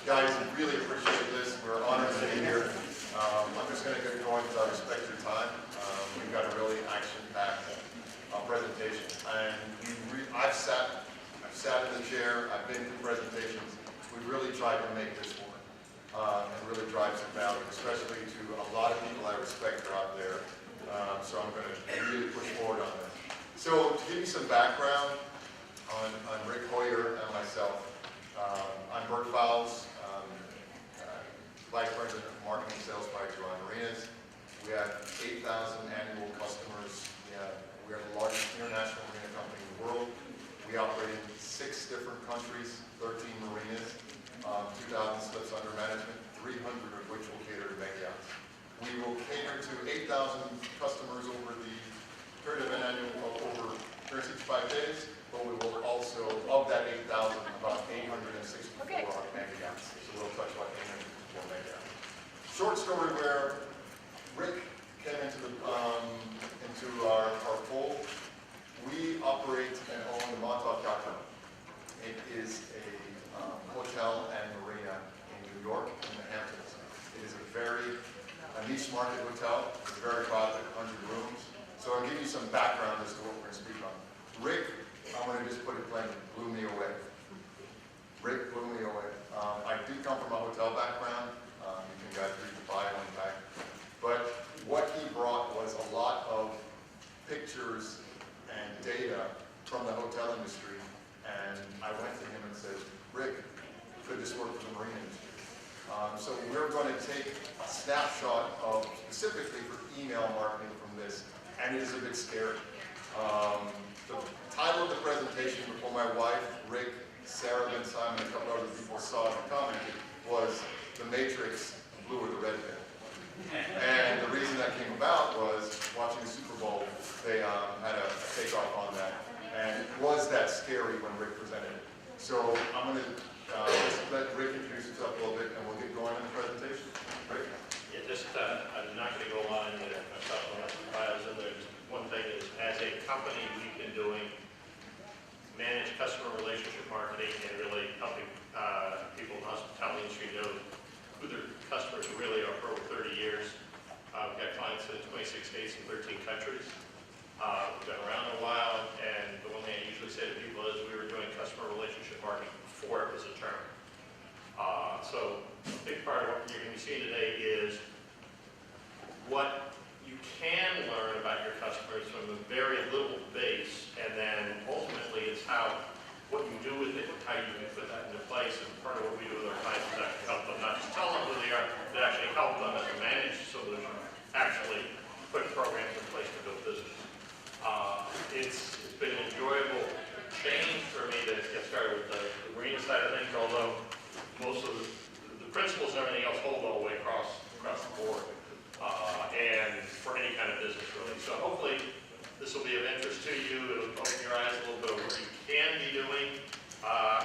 Guys, really appreciate this. We're honored to be here. I'm just going to get going because I respect your time. We've got a really action-packed presentation. And I've sat in the chair, I've been to presentations. We've really tried to make this one and really drive some value, especially to a lot of people I respect are out there. So I'm going to really push forward on this. So to give you some background on Rick Hoyer and myself, I'm Bert Fowles, Vice President of Marketing Sales by July Marinas. We have 8,000 annual customers. We are the largest international marina company in the world. We operate in 6 different countries, 13 marinas, 2,000 slips under management, 300 of which will cater to mega yachts. We will cater to 8,000 customers over the period of an annual over 365 days, but we will also, of that 8,000, about 864 are mega yachts. So we'll touch about 864 mega yachts. Short story where Rick came into our fold. We operate and own the Montauk Yacht Club. It is a hotel and marina in New York, in the Hamptons. It is a niche market hotel. It's very private, 100 rooms. So I'll give you some background as to what we're going to speak on. Rick, I'm going to just put it plainly, blew me away. Rick blew me away. I do come from a hotel background. You can guys read the bio on the back. But what he brought was a lot of pictures and data from the hotel industry. And I went to him and said, Rick, could this work for the marine industry? So we're going to take a snapshot of, specifically for email marketing from this, and it is a bit scary. The title of the presentation before my wife, Rick, Sarah, Ben Simon, and a couple other people saw it and commented was The Matrix, Blue or the Red Pill. And the reason that came about was watching the Super Bowl, they had a takeoff on that. And it was that scary when Rick presented it. So I'm going to just let Rick introduce himself a little bit and we'll get going on the presentation. Rick? Yeah, I'm not going to go on into myself on the bios in there. Just one thing is, as a company, we've been doing managed customer relationship marketing and really helping people in the hospitality industry know who their customers really are for over 30 years. We've got clients in 26 states and 13 countries. We've been around a while, and the one thing I usually say to people is we were doing customer relationship marketing before it was a term. So a big part of what you're going to be seeing today is what you can learn about your customers from a very little base, and then ultimately it's what you do with it and how you can put that into place. And part of what we do with our clients is actually help them, not just tell them who they are, but actually help them as a managed solution, actually put programs in place to build business. It's been an enjoyable change for me to get started with the marina side of things, although most of the principles and everything else hold all the way across the board, and for any kind of business really. So hopefully this will be of interest to you. It'll open your eyes a little bit of what you can be doing.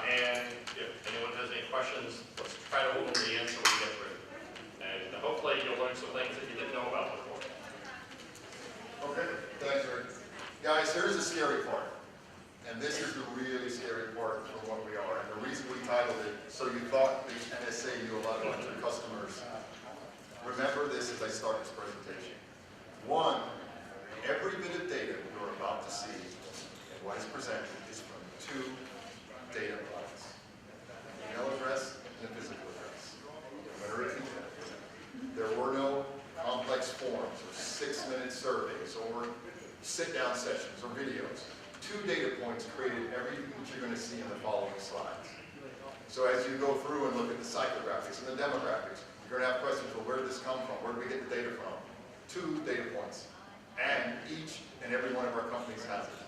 And if anyone has any questions, let's try to hold them to the end so we get through. And hopefully you'll learn some things that you didn't know about before. Okay, thanks, Rick. Guys, here's the scary part. And this is the really scary part from what we are. And the reason we titled it, so you thought the NSA knew a lot about your customers. Remember this as I start this presentation. One, every bit of data you're about to see and what is presented is from 2 data points. Email address and a physical address. I'm going to repeat that. There were no complex forms or 6-minute surveys or sit-down sessions or videos. 2 data points created everything that you're going to see in the following slides. So as you go through and look at the psychographics and the demographics, you're going to have questions, well, where did this come from? Where did we get the data from? 2 data points. And each and every one of our companies has it.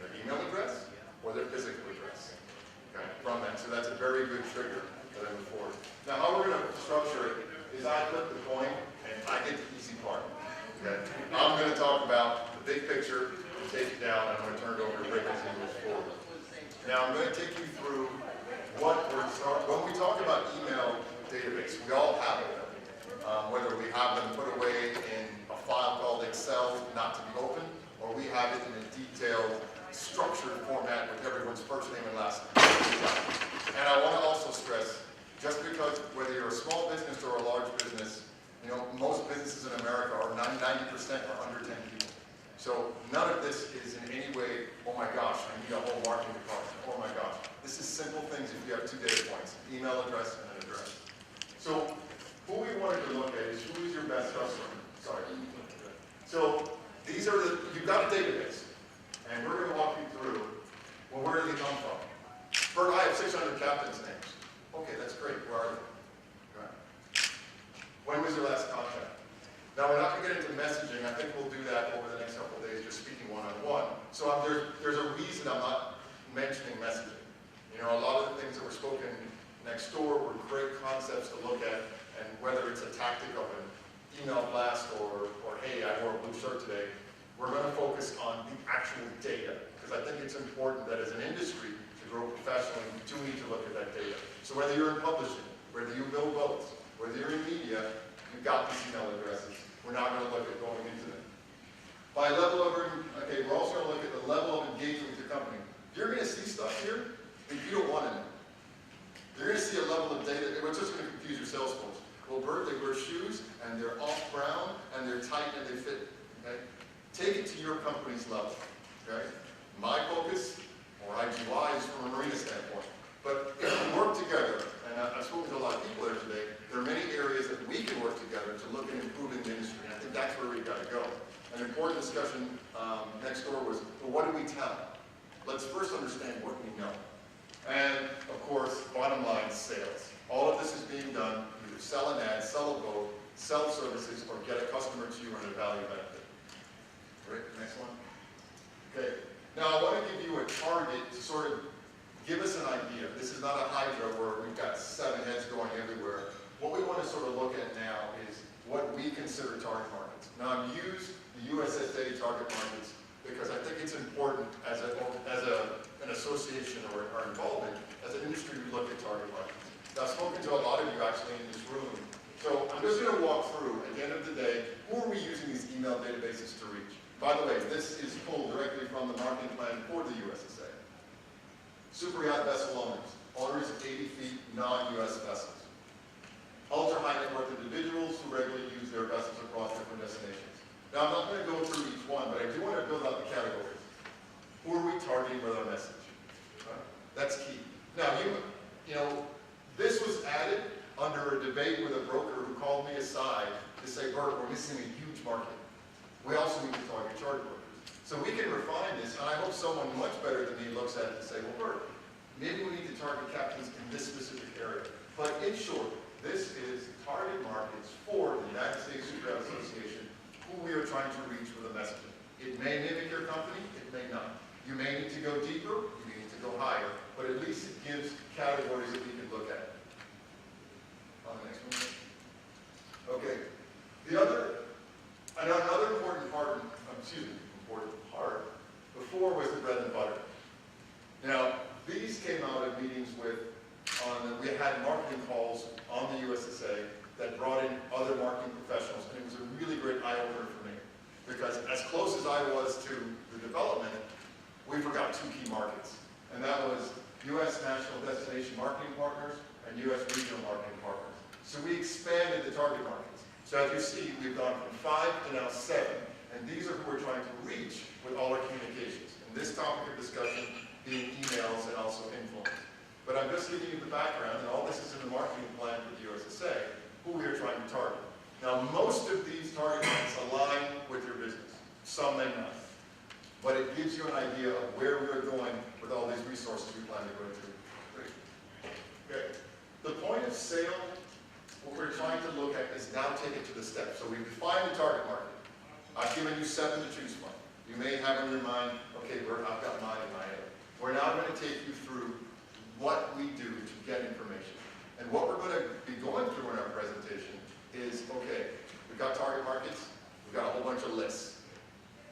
Their email address or their physical address. Okay, from that. So that's a very good trigger that I move forward. Now how we're going to structure it is I flip the coin and I get the easy part. Okay? I'm going to talk about the big picture, take it down, and I'm going to turn it over to Rick as he moves forward. Now I'm going to take you through what when we talk about email database, we all have it. Whether we have them put away in a file called Excel, not to be opened, or we have it in a detailed, structured format with everyone's first name and last name. And I want to also stress, just because whether you're a small business or a large business, you know, most businesses in America are 90% are under 10 people. So none of this is in any way, oh my gosh, I need a whole marketing department. Oh my gosh. This is simple things if you have 2 data points, email address and an address. So who we wanted to look at is who is your best customer. Sorry. So these are the, you've got a database. And we're going to walk you through, well, where do they come from? Bert, I have 600 captains' names. Okay, that's great. Where are they? Go ahead. When was your last contact? Now, we're not going to get into messaging. I think we'll do that over the next couple of days, just speaking one-on-one. So there's a reason I'm not mentioning messaging. You know, a lot of the things that were spoken next door were great concepts to look at, and whether it's a tactic of an email blast or hey, I wore a blue shirt today, we're going to focus on the actual data, because I think it's important that as an industry, to grow professionally, we do need to look at that data. So whether you're in publishing, whether you build boats, whether you're in media, you've got these email addresses. We're not going to look at going into them. By level of, okay, we're also going to look at the level of engagement with your company. You're going to see stuff here that you don't want to know. You're going to see a level of data, it's just going to confuse your sales force. Well, Bert, they wear shoes, and they're off brown, and they're tight, and they fit. Okay? Take it to your company's level. Okay? My focus, or IGY, is from a marina standpoint. But if we work together, and I've spoken to a lot of people there today, there are many areas that we can work together to look at improving the industry. And I think that's where we've got to go. An important discussion next door was, well, what do we tell? Let's first understand what we know. And, of course, bottom line, sales. All of this is being done, either sell an ad, sell a boat, sell services, or get a customer to you and a value benefit. Great, next one. Okay, now I want to give you a target to sort of give us an idea. This is not a hydra where we've got 7 heads going everywhere. What we want to sort of look at now is what we consider target markets. Now I've used the USSA target markets because I think it's important as an association or our involvement, as an industry, we look at target markets. Now I've spoken to a lot of you actually in this room. So I'm just going to walk through, at the end of the day, who are we using these email databases to reach? By the way, this is pulled directly from the marketing plan for the USSA. Superyacht vessel owners of 80 feet, non-US vessels. Ultra-high net worth individuals who regularly use their vessels across different destinations. Now, I'm not going to go through each one, but I do want to build out the categories. Who are we targeting with our message? Right? That's key. Now, you know, this was added under a debate with a broker who called me aside to say, Bert, we're missing a huge market. We also need to target charter brokers. So we can refine this, and I hope someone much better than me looks at it and say, well, Bert, maybe we need to target captains in this specific area. But in short, this is target markets for the United States Superyacht Association, who we are trying to reach with a messaging. It may mimic your company, it may not. You may need to go deeper, you may need to go higher, but at least it gives categories that we can look at. On the next one. Okay. Another important part before was the bread and butter. Now, these came out of meetings we had marketing calls on the USSA that brought in other marketing professionals, and it was a really great eye-opener for me. Because as close as I was to the development, we forgot 2 key markets. And that was U.S. National Destination Marketing Partners and U.S. Regional Marketing Partners. So we expanded the target markets. So as you see, we've gone from 5 to now 7. And these are who we're trying to reach with all our communications. And this topic of discussion being emails and also influence. But I'm just giving you the background, and all this is in the marketing plan for the USSA, who we are trying to target. Now, most of these target markets align with your business. Some may not. But it gives you an idea of where we're going with all these resources we plan to go into. Great. Okay. The point of sale, what we're trying to look at is now take it to the steps. So we've defined the target market. I've given you 7 to choose from. You may have in your mind, okay, Bert, I've got mine in my head. We're now going to take you through what we do to get information. And what we're going to be going through in our presentation is, okay, we've got target markets, we've got a whole bunch of lists.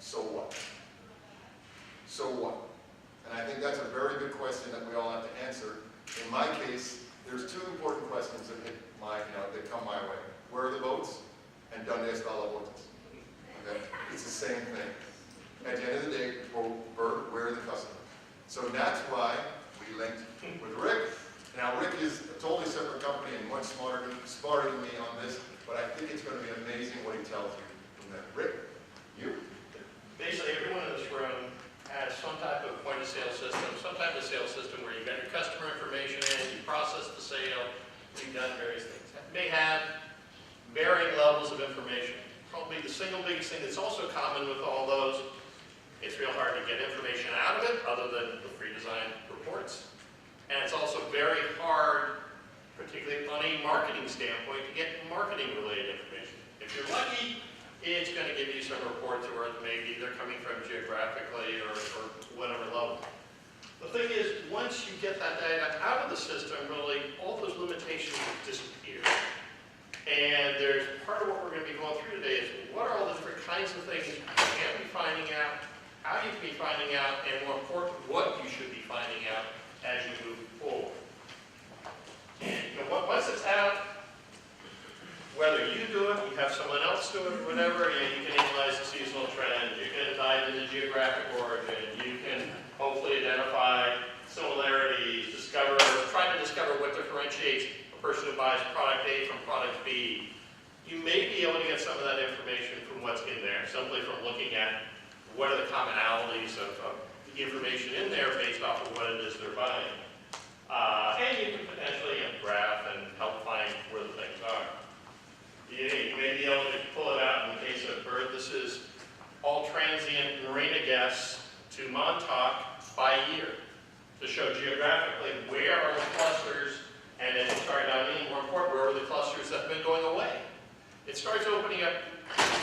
So what? So what? And I think that's a very good question that we all have to answer. In my case, there's 2 important questions that that come my way. Where are the boats? And ¿dónde está la botas? Okay? It's the same thing. At the end of the day, Bert, where are the customers? So that's why we linked with Rick, Now, Rick is a totally separate company and much smarter than me on this, but I think it's going to be amazing what he tells you from that. Rick, you? Basically, everyone in this room has some type of point of sale system, some type of sales system where you got your customer information in, you process the sale, you've done various things. It may have varying levels of information. Probably the single biggest thing that's also common with all those, it's real hard to get information out of it other than the free design reports. And it's also very hard, particularly on a marketing standpoint, to get marketing related information. If you're lucky, it's going to give you some reports where maybe they're coming from geographically or whatever level. The thing is, once you get that data out of the system, really, all those limitations disappear. And there's part of what we're going to be going through today is what are all the different kinds of things you can be finding out, how you can be finding out, and more important, what you should be finding out as you move forward. And once it's out, whether you do it, you have someone else do it, whatever, you can analyze the seasonal trends, you can tie it into geographic origin, you can hopefully identify similarities, try to discover what differentiates a person who buys product A from product B. You may be able to get some of that information from what's in there, simply from looking at what are the commonalities of the information in there based off of what it is they're buying. And you can potentially graph and help find where the things are. You may be able to pull it out in the case of Bird. This is all transient marina guests to Montauk by year to show geographically where are the clusters, and then start down in, more important, where are the clusters that have been going away. It starts opening up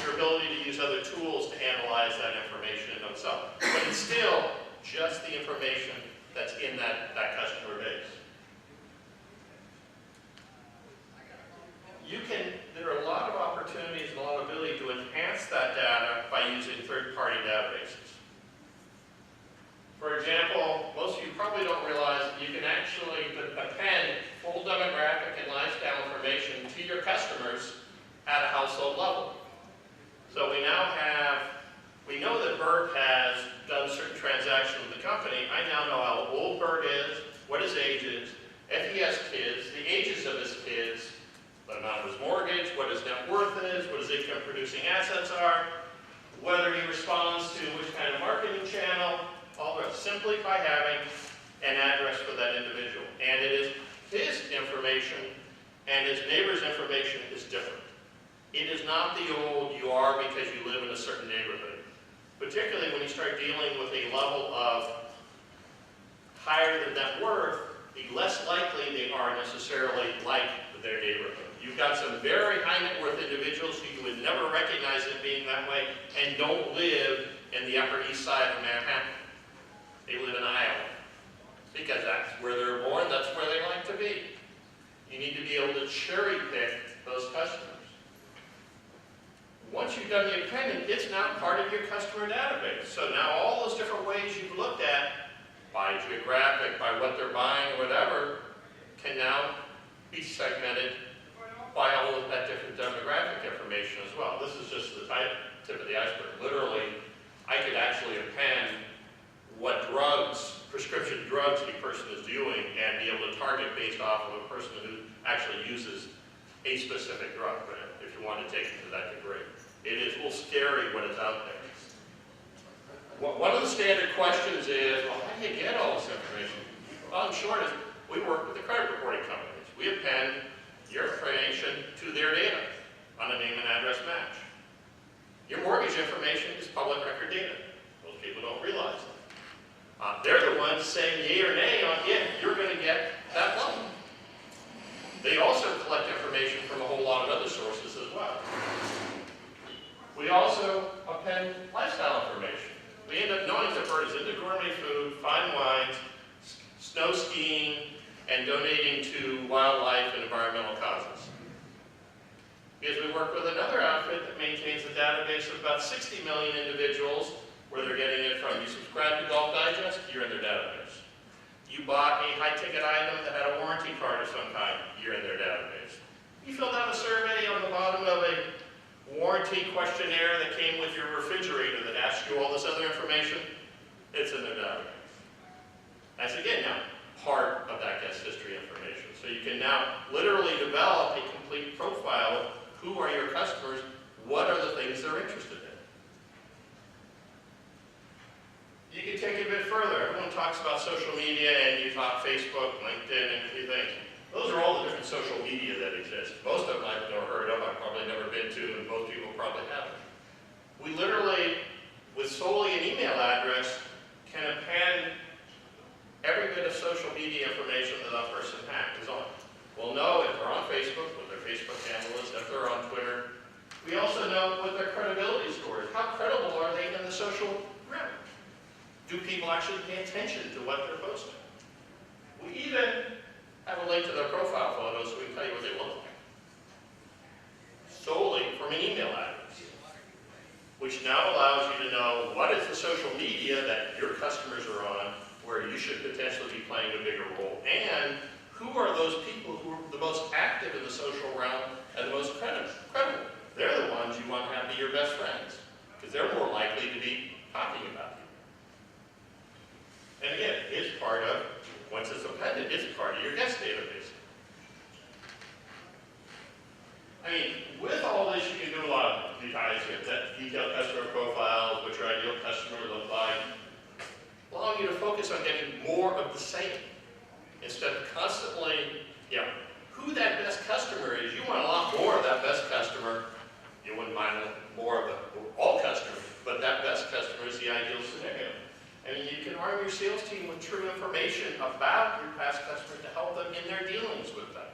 your ability to use other tools to analyze that information in itself. But it's still just the information that's in that customer base. There are a lot of opportunities and a lot of ability to enhance that data by using third-party databases. For example, most of you probably don't realize that you can actually append full demographic and lifestyle information to your customers at a household level. So we know that Bert has done certain transactions with the company. I now know how old Bert is, what his age is, if he has kids, the ages of his kids, the amount of his mortgage, what his net worth is, what his income producing assets are, whether he responds to which kind of marketing channel, all that simply by having an address for that individual. And it is his information and his neighbor's information is different. It is not the old you are because you live in a certain neighborhood. Particularly when you start dealing with a level of higher than net worth, the less likely they are necessarily like their neighborhood. You've got some very high net worth individuals who you would never recognize as being that way and don't live in the Upper East Side of Manhattan. They live in Iowa. Because that's where they're born, that's where they like to be. You need to be able to cherry pick those customers. Once you've done the appending, it's now part of your customer database. So now all those different ways you've looked at, by geographic, by what they're buying, or whatever, can now be segmented by all of that different demographic information as well. This is just the tip of the iceberg. Literally, I could actually append what prescription drugs a person is doing and be able to target based off of a person who actually uses a specific drug, if you want to take it to that degree. It is a little scary when it's out there. One of the standard questions is, well, how do you get all this information? Well, in short, is we work with the credit reporting companies. We append your information to their data on a name and address match. Your mortgage information is public record data. Most people don't realize that. They're the ones saying yea or nay on if you're going to get that loan. They also collect information from a whole lot of other sources as well. We also append lifestyle information. We end up knowing that Bert is into gourmet food, fine wines, snow skiing, and donating to wildlife and environmental causes. Because we work with another outfit that maintains a database of about 60 million individuals where they're getting it from. You subscribe to Golf Digest, you're in their database. You bought a high-ticket item that had a warranty card of some kind, you're in their database. You filled out a survey on the bottom of a warranty questionnaire that came with your refrigerator that asks you all this other information, it's in their database. That's again now part of that guest history information. So you can now literally develop a complete profile of who are your customers, what are the things they're interested in. You can take it a bit further. Everyone talks about social media, and you talk Facebook, LinkedIn, and a few things. Those are all the different social media that exist. Most of them I've never heard of, I've probably never been to, and most people probably haven't. We literally, with solely an email address, can append every bit of social media information that that person is on. We'll know if they're on Facebook, what their Facebook handle is, if they're on Twitter. We also know what their credibility score is. How credible are they in the social realm? Do people actually pay attention to what they're posting? We even have a link to their profile photos so we can tell you what they look like. Solely from an email address, which now allows you to know what is the social media that your customers are on, where you should potentially be playing a bigger role, and who are those people who are the most active in the social realm and the most credible. They're the ones you want to have be your best friends, because they're more likely to be talking about you. And again, it's part of, once it's appended, it's part of your guest database. I mean, with all this, you can do a lot of detailed customer profiles, what your ideal customer look like, allowing you to focus on getting more of the same, instead of constantly, who that best customer is. You want a lot more of that best customer. You wouldn't mind more of all customers, but that best customer is the ideal scenario. I mean, you can arm your sales team with true information about your past customers to help them in their dealings with them.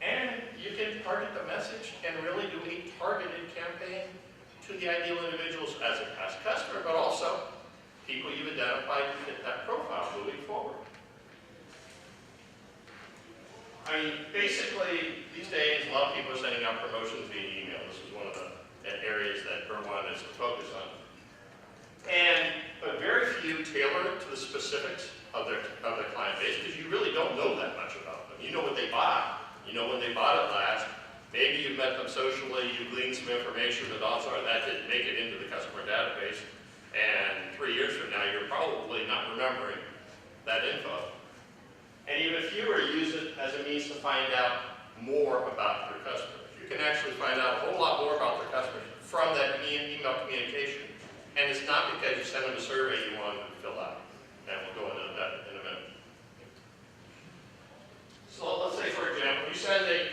And you can target the message and really do a targeted campaign to the ideal individuals as a past customer, but also people you've identified to fit that profile moving forward. I mean, basically, these days, a lot of people are sending out promotions via email. This is one of the areas that Burr is to focus on. But very few tailor it to the specifics of their client base, because you really don't know that much about them. You know what they bought. You know when they bought it last. Maybe you met them socially, you gleaned some information, but odds are that didn't make it into the customer database. And 3 years from now, you're probably not remembering that info. And even fewer use it as a means to find out more about their customers. You can actually find out a whole lot more about their customers from that email communication. And it's not because you send them a survey you want them to fill out. And we'll go into that in a minute. So let's say, for example, you send a,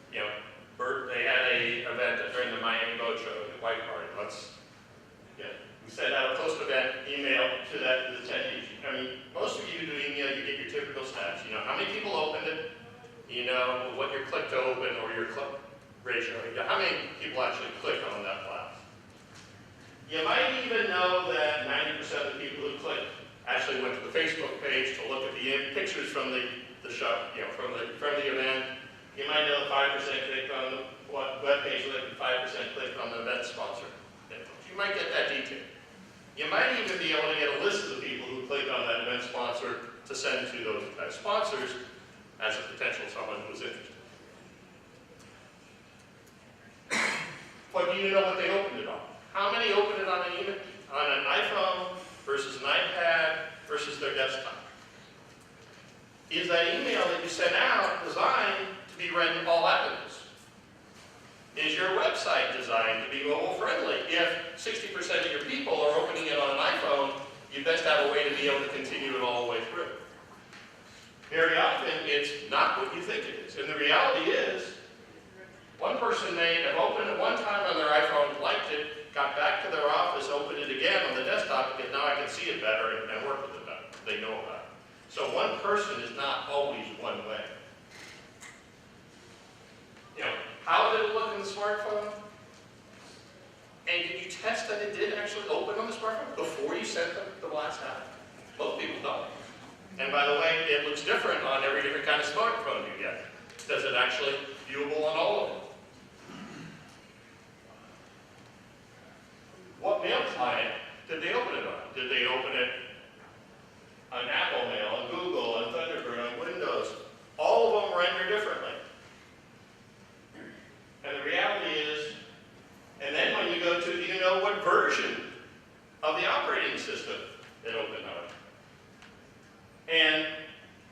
they had an event during the Miami Boat Show, the White Party. We send out a post-event email to the attendees. I mean, most of you do email, you get your typical stats. You know how many people opened it, you know what your click to open or your click ratio, how many people actually clicked on that file. You might even know that 90% of the people who clicked actually went to the Facebook page to look at the pictures from the show, from the event. You might know 5% clicked on the web page, and 5% clicked on the event sponsor. You might get that detail. You might even be able to get a list of the people who clicked on that event sponsor to send to those sponsors as a potential someone who's interested. But do you know what they opened it on? How many opened it on an iPhone versus an iPad versus their desktop? Is that email that you sent out designed to be read in all avenues? Is your website designed to be mobile friendly? If 60% of your people are opening it on an iPhone, you best have a way to be able to continue it all the way through. Very often, it's not what you think it is. And the reality is, one person may have opened it one time on their iPhone, liked it, got back to their office, opened it again on the desktop, because now I can see it better and work with it better. They know about it. So one person is not always one way. How did it look in the smartphone? And did you test that it did actually open on the smartphone before you sent them the last time? Most people don't. And by the way, it looks different on every different kind of smartphone you get. Does it actually viewable on all of them? What mail client did they open it on? Did they open it on Apple Mail, on Google, on Thunderbird, on Windows? All of them render differently. And the reality is, and then when you go to, do you know what version of the operating system it opened on? And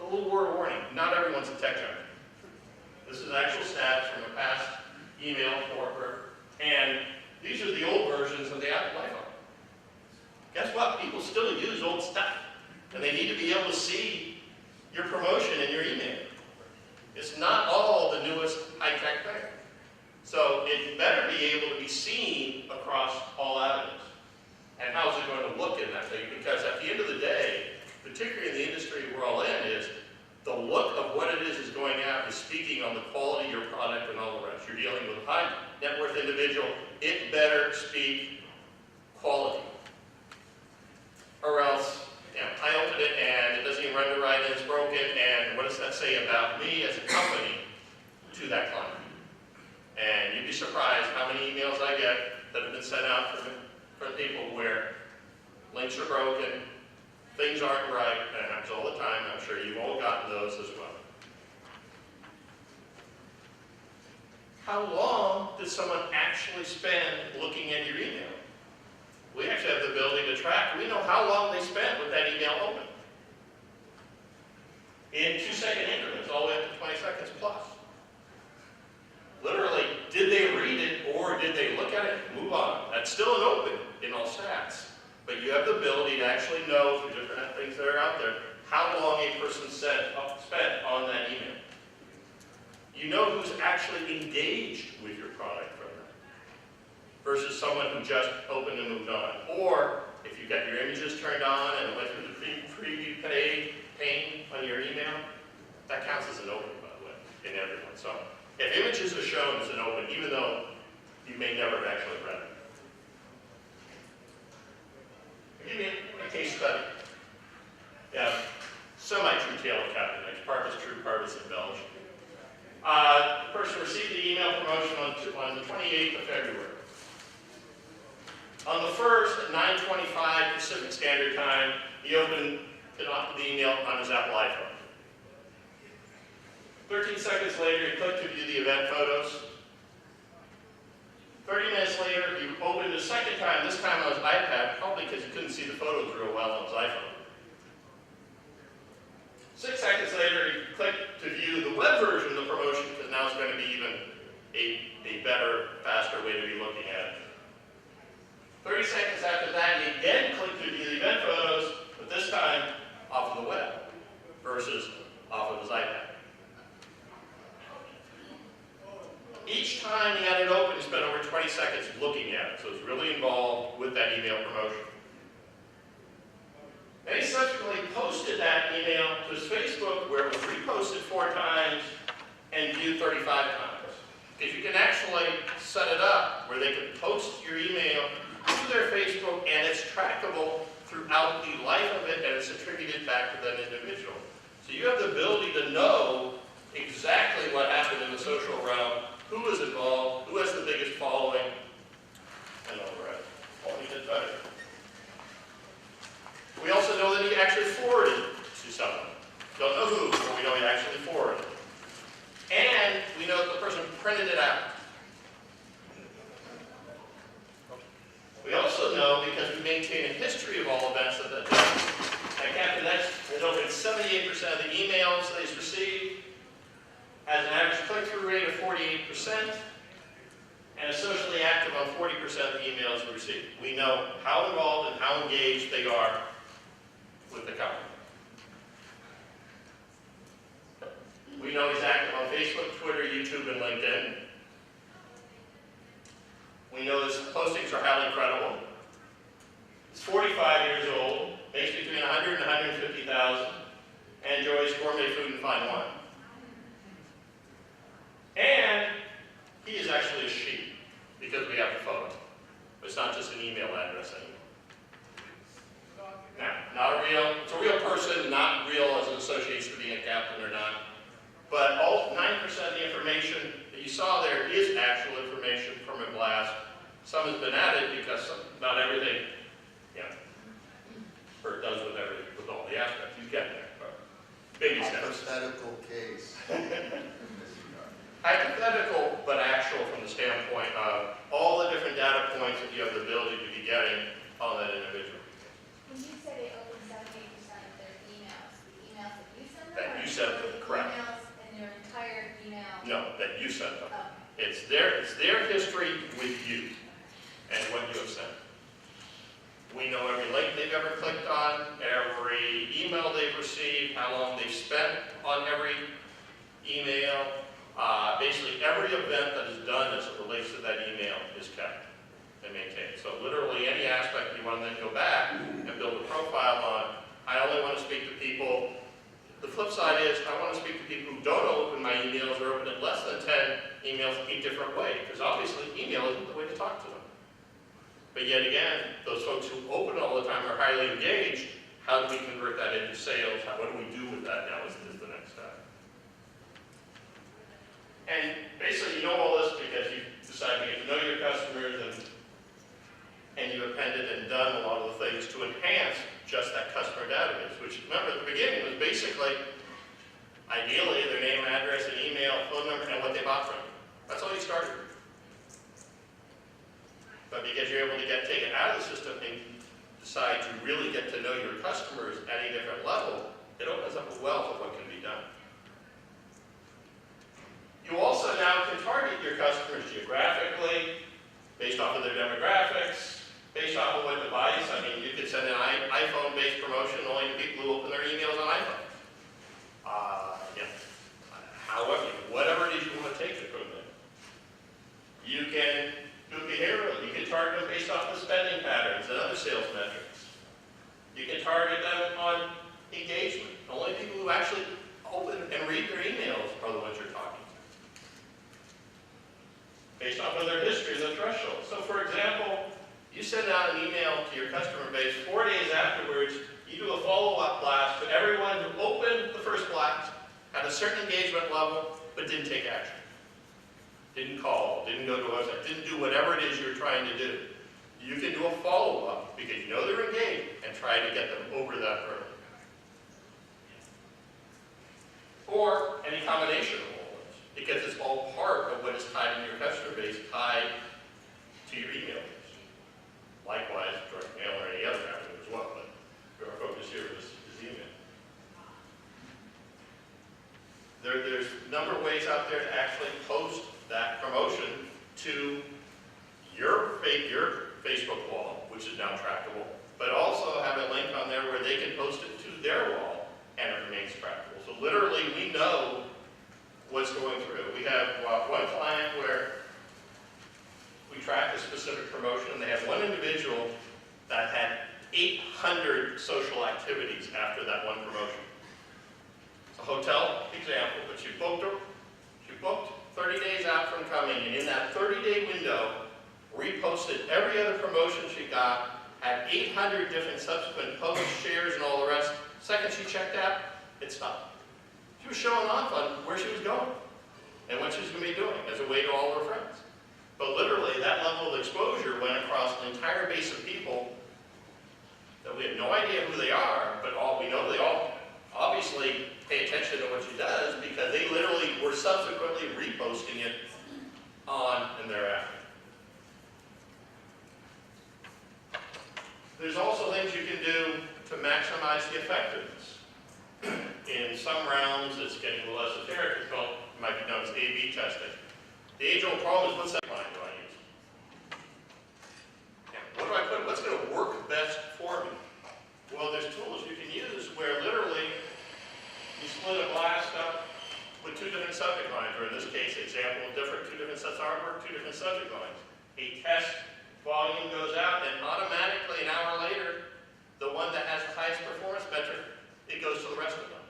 A little word of warning, not everyone's a tech junkie. This is actual stats from a past email worker, and these are the old versions of the Apple iPhone. Guess what? People still use old stuff, and they need to be able to see your promotion in your email. It's not all the newest high-tech thing. So it better be able to be seen across all avenues. And how's it going to look in that thing? Because at the end of the day, particularly in the industry we're all in, is the look of what it is going out is speaking on the quality of your product and all the rest. You're dealing with a high net worth individual, it better speak quality. Or else, I open it and it doesn't even run right and it's broken, and what does that say about me as a company to that client? And you'd be surprised how many emails I get that have been sent out from people where links are broken, things aren't right, and it happens all the time. I'm sure you've all gotten those as well. How long did someone actually spend looking at your email? We actually have the ability to track. We know how long they spent with that email open. In 2-second increments, all the way up to 20 seconds plus. Literally, did they read it or did they look at it and move on? That's still an open in all stats. But you have the ability to actually know through different things that are out there how long a person spent on that email. You know who's actually engaged with your product from that versus someone who just opened and moved on. Or if you've got your images turned on and went through the preview pane on your email, that counts as an open, by the way, in everyone. So if images are shown as an open, even though you may never have actually read it. I'll give you a case study. Semi-true tale of Captain X. Part is true, part is embellished. The person received the email promotion on the 28th of February. On the 1st, at 9:25 Pacific Standard Time, he opened the email on his Apple iPhone. 13 seconds later, he clicked to view the event photos. 30 minutes later, he opened a second time, this time on his iPad, probably because he couldn't see the photos real well on his iPhone. 6 seconds later, he clicked to view the web version of the promotion, because now it's going to be even a better, faster way to be looking at it. 30 seconds after that, he again clicked to view the event photos, but this time off of the web versus off of his iPad. Each time he had it open, he spent over 20 seconds looking at it, so he's really involved with that email promotion. And he subsequently posted that email to his Facebook, where it was reposted 4 times and viewed 35 times. If you can actually set it up where they can post your email to their Facebook, and it's trackable throughout the life of it, and it's attributed back to that individual. So you have the ability to know exactly what happened in the social realm, who was involved, who has the biggest following, and all the rest. All he did better. We also know that he actually forwarded to someone. Don't know who, but we know he actually forwarded. And we know that the person printed it out. We also know, because we maintain a history of all events that Captain X has opened 78% of the emails that he's received, has an average click-through rate of 48%, and is socially active on 40% of the emails we receive. We know how involved and how engaged they are with the company. We know he's active on Facebook, Twitter, YouTube, and LinkedIn. We know his postings are highly credible. He's 45 years old, makes between $100,000 and $150,000, and enjoys gourmet food and fine wine. And he is actually a she, because we have the photo. It's not just an email address anymore. Now, it's a real person, not real as it associates to being a captain or not. But all 9% of the information that you saw there is actual information from a blast. Some has been added because not everything, Bert does with all the aspects. You get there, but baby steps. Hypothetical case. Hypothetical, but actual from the standpoint of all the different data points that you have the ability to be getting on that individual. When you said they open 78% of their emails, the emails that you send them, or their history with you and what you have sent. We know every link they've ever clicked on, every email they've received, how long they've spent on every email. Basically, every event that is done as it relates to that email is kept and maintained. So literally, any aspect you want to then go back and build a profile on, I only want to speak to people. The flip side is, I want to speak to people who don't open my emails or open it less than 10 emails a different way, because obviously email isn't the way to talk to them. But yet again, those folks who open all the time are highly engaged. How do we convert that into sales? What do we do with that now is the next step. And basically you know all this because you decided to get to know your customers and you appended and done a lot of the things to enhance just that customer database, which remember at the beginning was basically, ideally, their name, address, and email, phone number, and what they bought from you. That's all you started with. But because you're able to take it out of the system and decide to really get to know your customers at a different level, it opens up a wealth of what can be done. You also now can target your customers geographically, based off of their demographics, based off of what device. I mean, you could send an iPhone-based promotion only to people who open their emails on iPhone. However, whatever it is you want to take it from them. You can do behavioral. You can target them based off of spending patterns and other sales metrics. You can target them on engagement. Only people who actually open and read their emails are the ones you're talking to. Based off of their history, the threshold. So for example, you send out an email to your customer base 4 days afterwards, you do a follow-up blast to everyone who opened the first blast, had a certain engagement level, but didn't take action. Didn't call, didn't go to a website, didn't do whatever it is you're trying to do. You can do a follow-up because you know they're engaged and try to get them over that hurdle. Or any combination of all those, because it's all part of what is tied in your customer base, tied to your email list. Likewise, direct mail or any other avenue as well, but our focus here is email. There's a number of ways out there to actually post that promotion to your Facebook wall, which is now trackable, but also have a link on there where they can post it to their wall and it remains trackable. So literally we know what's going through. We have one client where we tracked a specific promotion and they had one individual that had 800 social activities after that one promotion. It's a hotel example, but she booked 30 days out from coming, and in that 30-day window, reposted every other promotion she got, had 800 different subsequent posts, shares, and all the rest. Second she checked out, it stopped. She was showing off on where she was going and what she was going to be doing as a way to all her friends. But literally, that level of exposure went across an entire base of people that we have no idea who they are, but we know they all obviously pay attention to what she does because they literally were subsequently reposting it on and thereafter. There's also things you can do to maximize the effectiveness. In some realms, it's getting a little esoteric. It's called, it might be known as A/B testing. The age-old problem is, what's that line do I use? What do I put? What's going to work best for me? Well, there's tools you can use where literally you split a blast up with two different subject lines, or in this case, example, two different sets of artwork, two different subject lines. A test volume goes out, and automatically an hour later, the one that has the highest performance metric, it goes to the rest of them.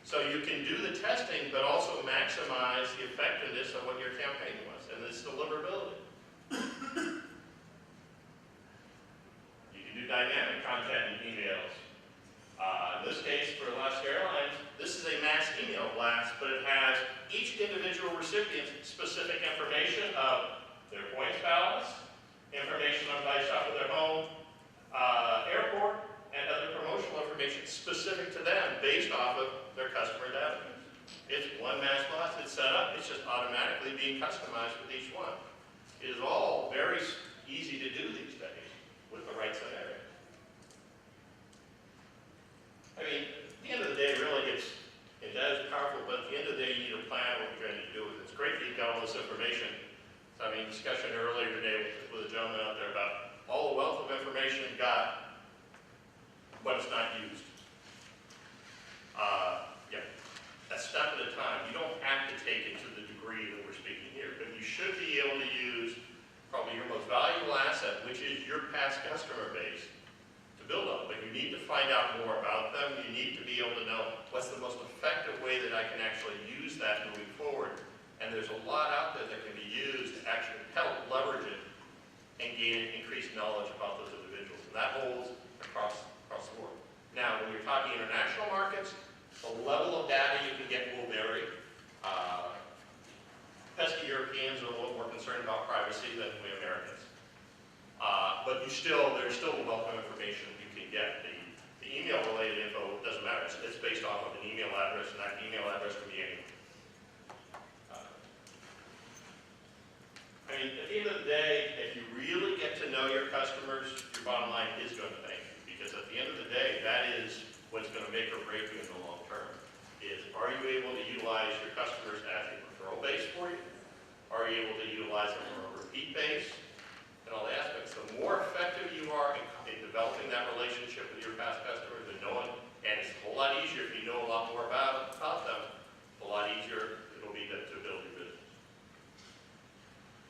So you can do the testing, but also maximize the effectiveness of what your campaign was, and its deliverability. You can do dynamic content in emails. In this case, for Alaska Airlines, this is a mass email blast, but it has each individual recipient's specific information of their points balance, information on based off of their home, airport, and other promotional information specific to them based off of their customer database. It's one mass blast, it's set up, it's just automatically being customized with each one. It is all very easy to do these days with the right scenario. I mean, at the end of the day, really, it is powerful, but at the end of the day, you need a plan of what you're going to do with it. It's great that you've got all this information, your past customer base to build on, but you need to find out more about them. You need to be able to know what's the most effective way that I can actually use that moving forward. And there's a lot out there that can be used to actually help leverage it and gain increased knowledge about those individuals. And that holds across the board. Now, when you're talking international markets, the level of data you can get will vary. Pesky Europeans are a little more concerned about privacy than we Americans. But there's still wealth of information you can get. The email-related info doesn't matter. It's based off of an email address, and that email address can be anything. I mean, at the end of the day, if you really get to know your customers, your bottom line is going to thank you. Because at the end of the day, that is what's going to make or break you in the long term. Is, are you able to utilize your customers as a referral base for you? Are you able to utilize them on a repeat base? And all the aspects. The more effective you are in developing that relationship with your past customers and knowing, and it's a whole lot easier if you know a lot more about them, a lot easier it'll be to build your business.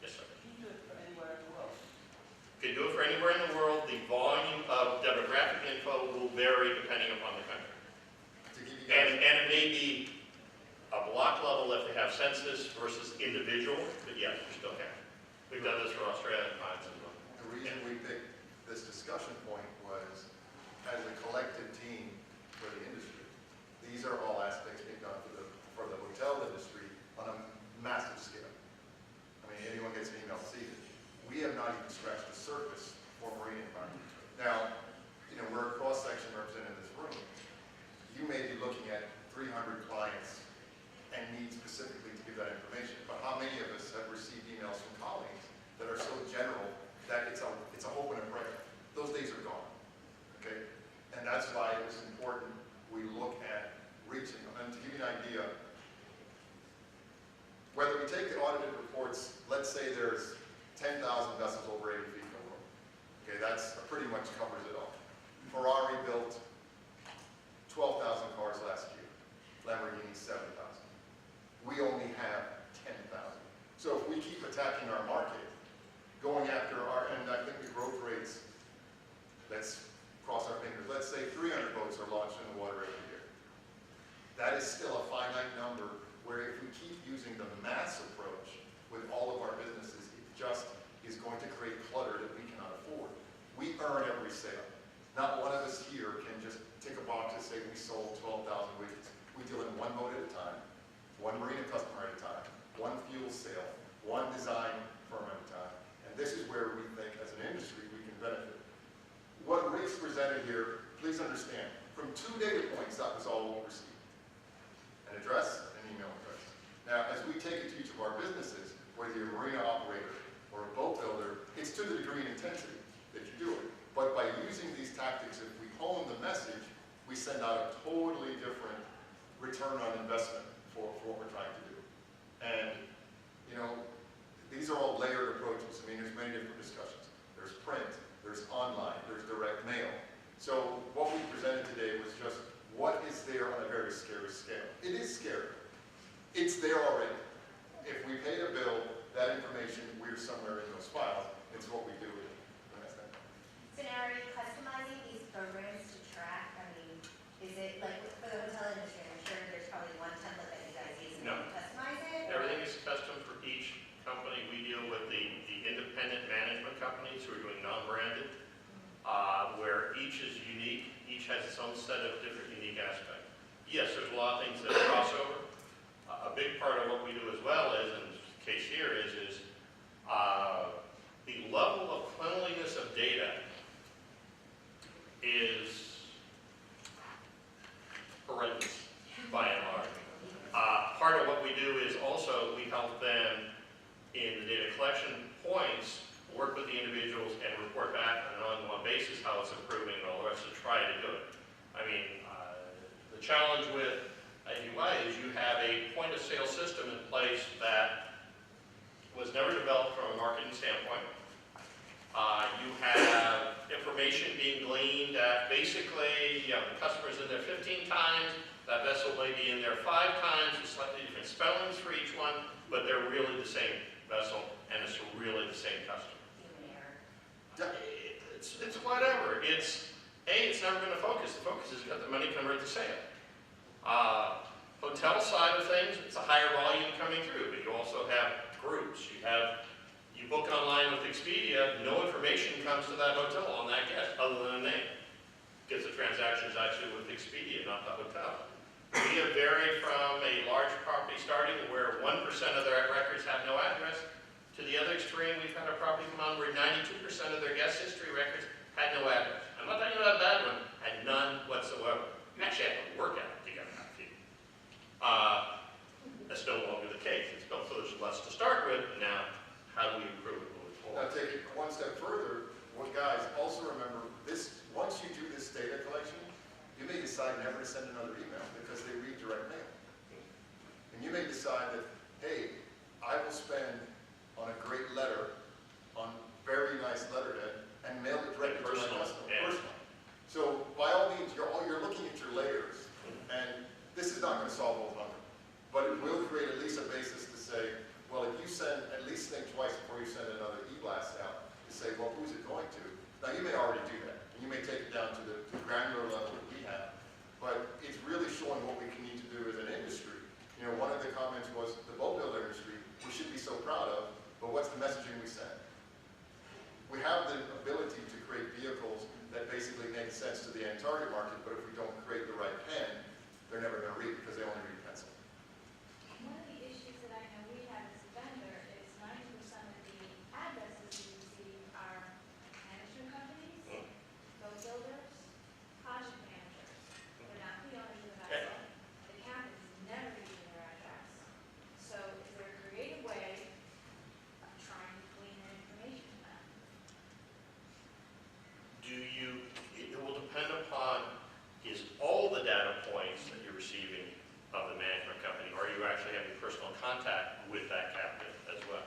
Yes, sir. Can you do it for anywhere in the world? You can do it for anywhere in the world. The volume of demographic info will vary depending upon the country. To give you guys, And it may be a block level if they have census versus individual, but yes, you still can. We've done this for Australian clients as well. the reason we picked this discussion point was, as a collective team for the industry, these are all aspects being done for the hotel industry on a massive scale. I mean, anyone gets an email sees it. We have not even scratched the surface for marine environment. Now, we're a cross-section represented in this room. You may be looking at 300 clients and need specifically to give that information. But how many of us have received emails from colleagues that are so general that it's a hope and a prayer? Those days are gone, okay? And that's why it was important we look at reaching them. And to give you an idea, whether we take the audited reports, let's say there's 10,000 vessels over 80 feet in the world. Okay, that's pretty much covers it all. Ferrari built 12,000 cars last year. Lamborghini 7,000. We only have 10,000. So if we keep attacking our market, going after and I think the growth rates, let's cross our fingers, let's say 300 boats are launched in the water every year. That is still a finite number where if we keep using the mass approach with all of our businesses, it just is going to create clutter that we cannot afford. We earn every sale. Not one of us here can just tick a box and say we sold 12,000 widgets. We deal in one boat at a time, one marina customer at a time, one fuel sale, one design firm at a time. And this is where we think as an industry we can benefit. What Rick's presented here, please understand, from 2 data points that was all we'll receive. An address, an email address. Now as we take it to each of our businesses, whether you're a marina operator or a boat builder, it's to the degree and intensity that you do it. But by using these tactics, if we hone the message, we send out a totally different return on investment for what we're trying to do. And, these are all layered approaches. I mean, there's many different discussions. There's print, there's online, there's direct mail. So what we presented today was just what is there on a very scary scale. It is scary. It's there already. If we paid a bill, that information, we're somewhere in those files. It's what we do with it. So now, are you customizing these programs to track? I mean, is it like for the hotel industry? I'm sure there's probably one template that you guys use and No. you customize it. Everything is custom for each company. We deal with the independent management companies who are doing non-branded, where each is unique. Each has its own set of different unique aspects. Yes, there's a lot of things that cross over. A big part of what we do as well is, and the case here is the level of cleanliness of data is horrendous by and large. Part of what we do is also we help them in the data collection points, work with the individuals and report back on an ongoing basis how it's improving and all the rest to try to do it. I mean, the challenge with UI is you have a point of sale system in place that was never developed from a marketing standpoint. You have information being gleaned that basically, the customer's in there 15 times, that vessel may be in there 5 times, with slightly different spellings for each one, but they're really the same vessel, and it's really the same customer. Human error. Yeah. It's whatever. It's never been a focus. The focus is got the money convert to sale. Hotel side of things, it's a higher volume coming through, but you also have groups. You book online with Expedia, no information comes to that hotel on that guest other than a name. Because the transaction is actually with Expedia, not the hotel. We have varied from a large property starting where 1% of their records have no address to the other extreme. We've had a property come on where 92% of their guest history records had no address. I'm not talking about a bad one, had none whatsoever. You actually have to work at it to get that fee. That's no longer the case. It's built so there's less to start with. Now, how do we improve it moving Now, forward? take it one step further, guys, also remember this, once you do this data collection, you may decide never to send another email because they read direct mail. And you may decide that, hey, I will spend on a great letter, on very nice letterhead, and mail it directly to my customer, personally. So by all means, you're looking at your layers, and this is not going to solve all hunger, but it will create at least a basis to say, well, if you send, at least think twice before you send another e-blast out, to say, well, who's it going to? Now, you may already do that, and you may take it down to the granular level that we have, but it's really showing what we can need to do as an industry. You know, one of the comments was the boat builder industry, we should be so proud of, but what's the messaging we send? We have the ability to create vehicles that basically make sense to the end target market, but if we don't create the right pen, they're never going to read because they only read pencil. One of the issues that I know we have as a vendor is 90% of the addresses we receive are management companies, boat builders, project managers. They're not the owners of the vessel. The captain's never using their address. So is there a creative way of trying to glean that information from them? It will depend upon, is all the data points that you're receiving of the management company, or are you actually having personal contact with that captain as well?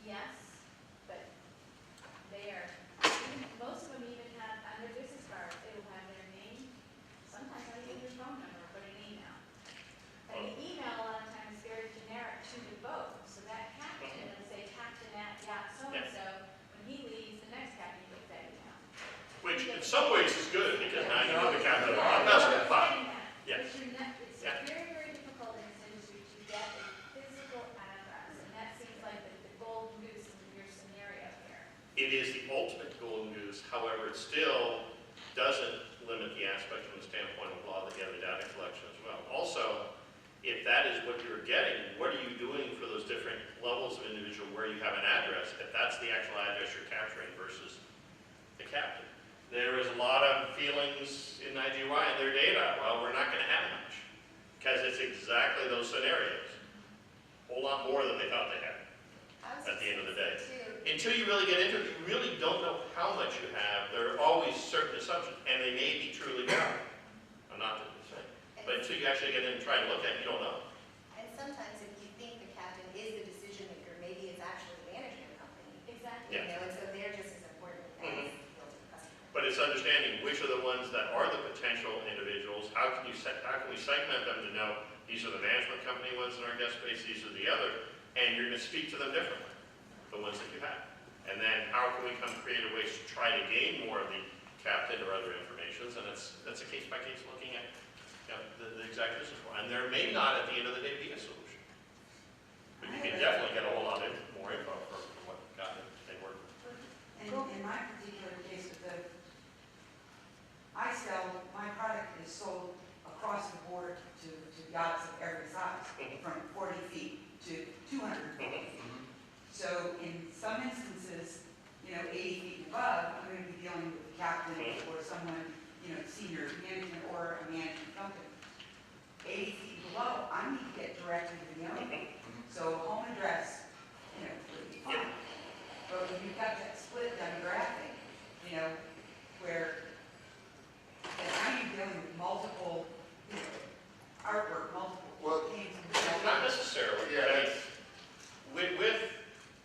Yes, but they are, most of them even have, on their business cards, they will have their name, sometimes not even their phone number, but an email. And the email a lot of times is very generic to the boat, so that captain, let's say captain at yacht so-and-so, when he leaves, the next captain gets that email. Which in some ways is good, because now you know the captain of the Yeah, vessel. I'm But getting that. yeah. But you're not, it's Yeah. very, very difficult in this industry to get a physical address, and that seems like the golden goose in your scenario here. it is the ultimate golden goose. However, it still doesn't limit the aspect from the standpoint of law that you have the data collection as well. Also, if that is what you're getting, what are you doing for those different levels of individual where you have an address, if that's the actual address you're capturing versus the captain? There is a lot of feelings in IGY and their data, well, we're not going to have much, because it's exactly those scenarios. A whole lot more than they thought they had at the end of the day. Until you really get into it, you really don't know how much you have. There are always certain assumptions, and they may be truly valid. I'm not saying. But until you actually get in and try to look at it, you don't know. And sometimes if you think the captain is the decision maker, maybe it's actually the management company. Exactly. Yeah. You know, and so they're just as important as the customer. But it's understanding which are the ones that are the potential individuals. How can we segment them to know these are the management company ones in our guest base, these are the other, and you're going to speak to them differently, the ones that you have. And then how can we come creative ways to try to gain more of the captain or other informations, and that's a case-by-case looking at the exact business model. And there may not, at the end of the day, be a solution. But you can definitely get a whole lot more info from what they work with. And in my particular case with my product is sold across the board to yachts of every size, from 40 feet to 240 feet. So in some instances, 80 feet and above, I'm going to be dealing with the captain or someone, senior management or a management company. 80 feet below, I need to get directly to the owner. So home address, would be fine. But when you've got that split demographic, where now you're dealing with multiple, artwork, multiple things. Not necessarily. Yeah. With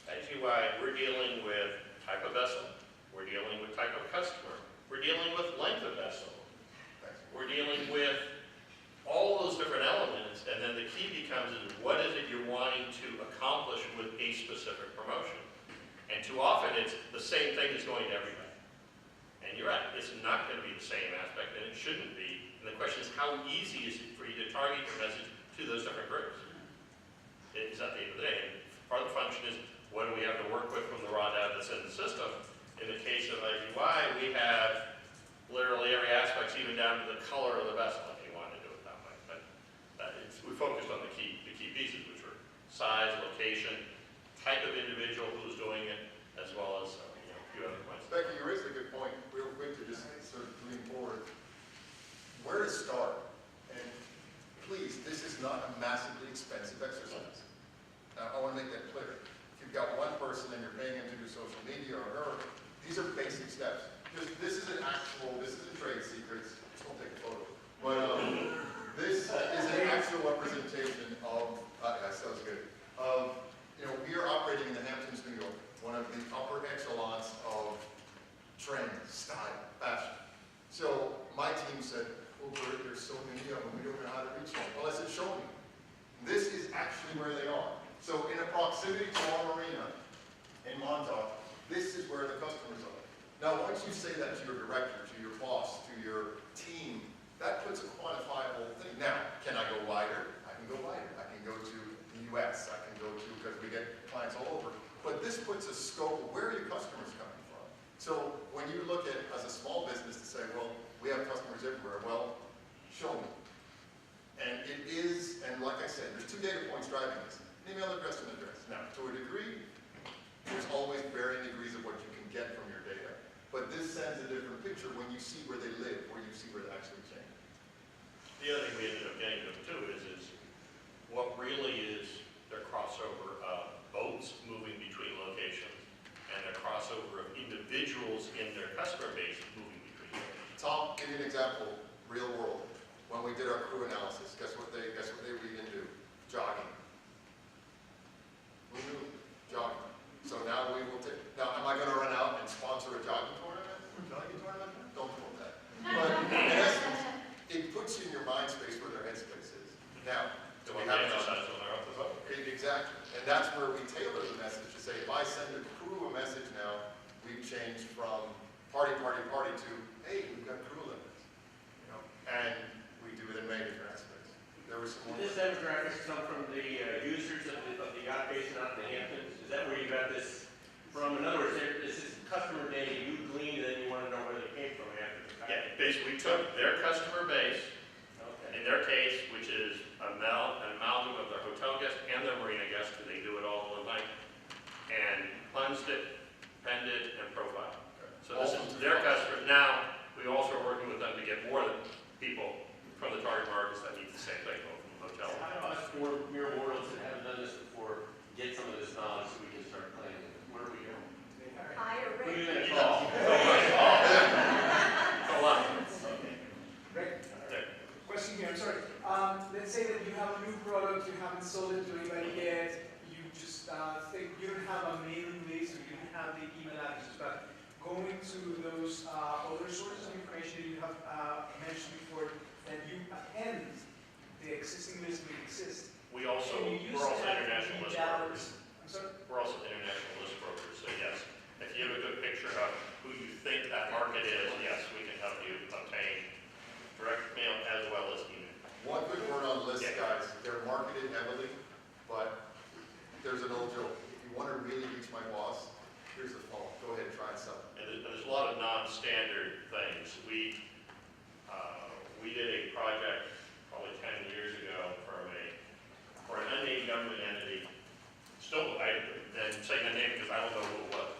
IGY, we're dealing with type of vessel, we're dealing with type of customer, we're dealing with length of vessel, we're dealing with all those different elements, and then the key becomes is what is it you're wanting to accomplish with a specific promotion? And too often it's the same thing is going to everybody. And you're right, it's not going to be the same aspect, and it shouldn't be. And the question is, how easy is it for you to target your message to those different groups? It's at the end of the day. And part of the function is, what do we have to work with from the raw data that's in the system? In the case of IGY, we have literally every aspect, even down to the color of the vessel, if you want to do it that way. But we focused on the key pieces, which were size, location, type of individual who's doing it, as well as a few other points. Becky, you raised a good point, real quick, to just sort of lean forward. Where to start? And please, this is not a massively expensive exercise. Now, I want to make that clear. If you've got one person and you're paying him to do social media or her, these are basic steps. This isn't trade secrets, just don't take a photo. But this is an actual representation of, that sounds good, we are operating in the Hamptons, New York, one of the upper echelons of trend, style, fashion. So my team said, well, Bert, there's so many of them, we don't know how to reach them. Well, I said, show me. This is actually where they are. So in a proximity to our marina in Montauk, this is where the customers are. Now, once you say that to your director, to your boss, to your team, that puts a quantifiable thing. Now, can I go wider? I can go wider. I can go to the US. I can go to, because we get clients all over. But this puts a scope of where are your customers coming from? So when you look at, as a small business, to say, well, we have customers everywhere, well, show me. And it is, and like I said, there's 2 data points driving this. An email address and address. Now, to a degree, there's always varying degrees of what you can get from your data. But this sends a different picture when you see where they live, where you see where they actually change. The other thing we ended up getting to too is what really is their crossover of boats moving between locations and their crossover of individuals in their customer base moving between locations. Tom, give you an example, real world. When we did our crew analysis, guess what they read into? Jogging. We knew jogging. So now we will take, now am I going to run out and sponsor a jogging tournament? Don't quote that. But in essence, it puts you in your mind space where their headspace is. Now, do we have exercise when they're off the boat? Exactly. And that's where we tailor the message to say, if I send a crew a message now, we've changed from party to, hey, we've got crew limits. And we do it in many different aspects. There was some more. Does this demographics come from the users of the yacht basin out in the Hamptons? Is that where you got this from? In other words, this is customer data you gleaned and then you want to know where they came from after the fact? Yeah, basically we took their customer base, Okay. in their case, which is an amalgam of their hotel guests and their marina guests, because they do it all in one night, and plunged it, penned it, and profiled. So this is their customers. Now, we also are working with them to get more people from the target markets that need the same thing, both from hotel. So how do us mere mortals that haven't done this before get some of this knowledge so we can start playing it? Where are we going? Higher Who are you rate. going to call? A lot. Rick, Okay. question here, I'm sorry. Let's say that you have a new product, you haven't sold it to anybody yet, you just think you don't have a mailing list, or you don't have the email addresses, but going to those other sources of information that you have mentioned before, that you append the existing list will exist. We're also Can you use international that list to brokers. I'm sorry? We're also international list brokers, so yes, if you have a good picture of who you think that market is, yes, we can help you obtain direct mail as well as email. One good word on the list, Yeah. guys. They're marketed heavily, but there's an old joke. If you want to really reach my boss, here's the phone. Go ahead and try and sell it. And there's a lot of non-standard things. We did a project probably 10 years ago for an unnamed government entity. Still, and saying the name because I don't know who it was.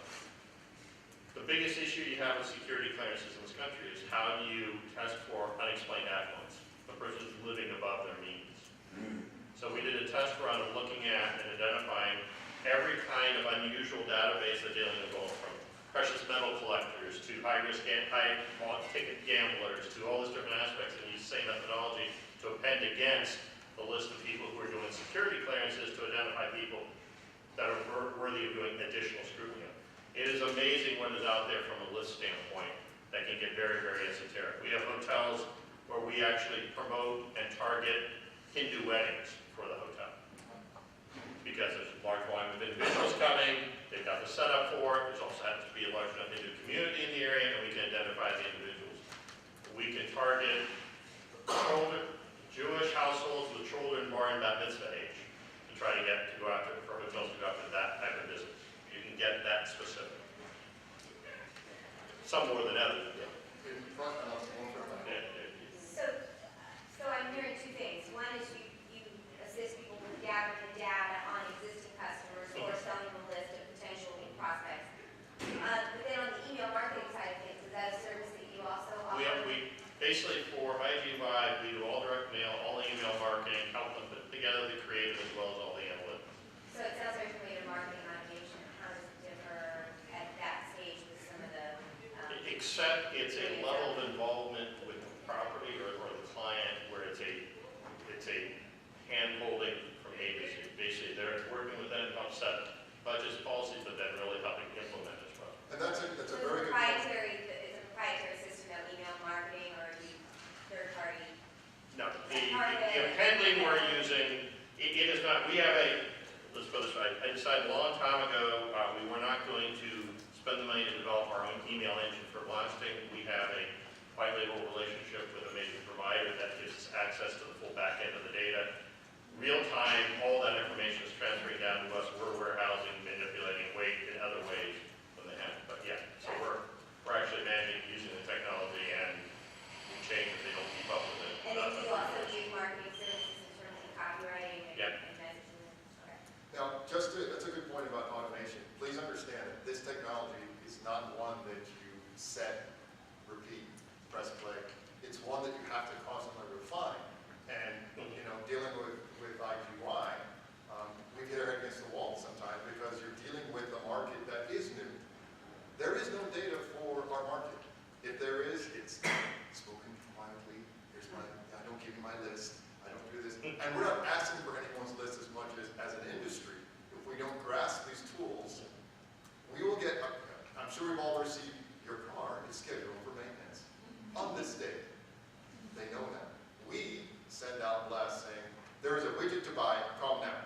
The biggest issue you have with security clearances in this country is how do you test for unexplained affluence? The person's living above their means. So we did a test run of looking at and identifying every kind of unusual database that dealing with all from precious metal collectors to high-risk, high-ticket gamblers to all these different aspects, and use the same methodology to append against the list of people who are doing security clearances to identify people that are worthy of doing additional scrutiny. It is amazing what is out there from a list standpoint that can get very, very esoteric. We have hotels where we actually promote and target Hindu weddings for the hotel. Because there's a large volume of individuals coming, they've got the setup for it, there's also happens to be a large enough Hindu community in the area, and we can identify some more than others. In front, and I'll go for it. So I'm hearing two things. One is you assist people with gathering the data on existing customers or selling them a list of potential new prospects. But then on the email marketing side of things, is that a service that you also offer? We basically for IGY, we do all direct mail, all email marketing, help them put together the creative as well as all the analytics. So it sounds like from your marketing automation, how does it differ at that stage with some of the? Except it's a level of involvement with the property or the client where it's a hand-holding from A to Z. Basically, they're working with them to help set budgets, policies, but then really helping implement as well. And that's a So very good point. is a proprietary system of email marketing or are you third party? No, the handling we're using, it is not, we have let's put it this way, I decided a long time ago, we were not going to spend the money to develop our own email engine for blasting. We have a white label relationship with a major provider that gives us access to the full back end of the data. Real time, all that information is transferring down to us. We're warehousing, manipulating weight in other ways than they have. But yeah, so we're actually managing using the technology and we change if they don't keep up with it. And then do you also use marketing services in terms of copywriting and Yeah. and messaging? Okay. Now, that's a good point about automation. Please understand that this technology is not one that you set, repeat, press play. It's one that you have to constantly refine. And, dealing with IGY, we get our head against the wall sometimes because you're dealing with a market that is new. There is no data for our market. If there is, it's spoken quietly. I don't give you my list. I don't do this. And we're not asking for anyone's list as much as an industry. If we don't grasp these tools, we will get, I'm sure we've all received, your car is scheduled for maintenance on this date. They know that. We send out blasts saying, there is a widget to buy, call now.